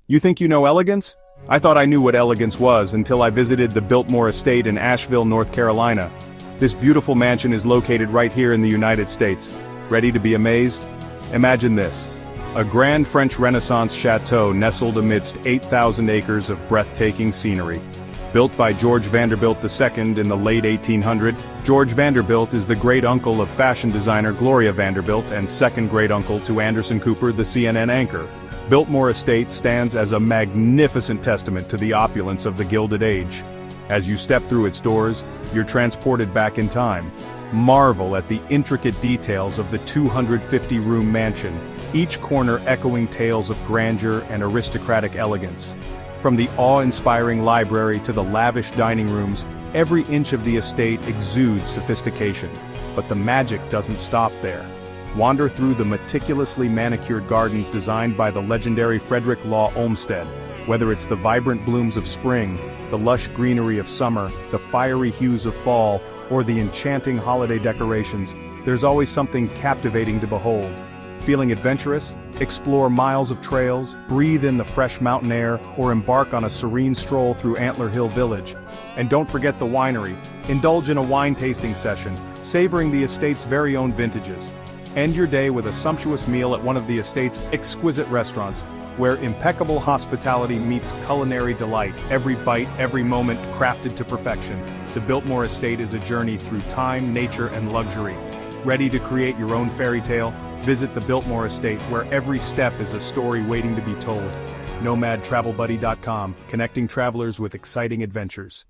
You think you know elegance? I thought I knew what elegance was until I visited the Biltmore Estate in Asheville, North Carolina. This beautiful mansion is located right here in the United States. Ready to be amazed? Imagine this. A grand French Renaissance chateau nestled amidst 8,000 acres of breathtaking scenery. Built by George Vanderbilt II in the late 1800s, George Vanderbilt is the great-uncle of fashion designer Gloria Vanderbilt and second great-uncle to Anderson Cooper, the CNN anchor. Biltmore Estate stands as a magnificent testament to the opulence of the Gilded Age. As you step through its doors, you're transported back in time. Marvel at the intricate details of the 250-room mansion, each corner echoing tales of grandeur and aristocratic elegance. From the awe-inspiring library to the lavish dining rooms, every inch of the estate exudes sophistication. But the magic doesn't stop there. Wander through the meticulously manicured gardens designed by the legendary Frederick Law Olmsted. Whether it's the vibrant blooms of spring, the lush greenery of summer, the fiery hues of fall, or the enchanting holiday decorations, there's always something captivating to behold. Feeling adventurous? Explore miles of trails, breathe in the fresh mountain air, or embark on a serene stroll through Antler Hill Village. And don't forget the winery. Indulge in a wine tasting session, savoring the estate's very own vintages. End your day with a sumptuous meal at one of the estate's exquisite restaurants, where impeccable hospitality meets culinary delight, every bite, every moment crafted to perfection. The Biltmore Estate is a journey through time, nature, and luxury. Ready to create your own fairy tale? Visit the Biltmore Estate, where every step is a story waiting to be told. NomadTravelBuddy.com, connecting travelers with exciting adventures.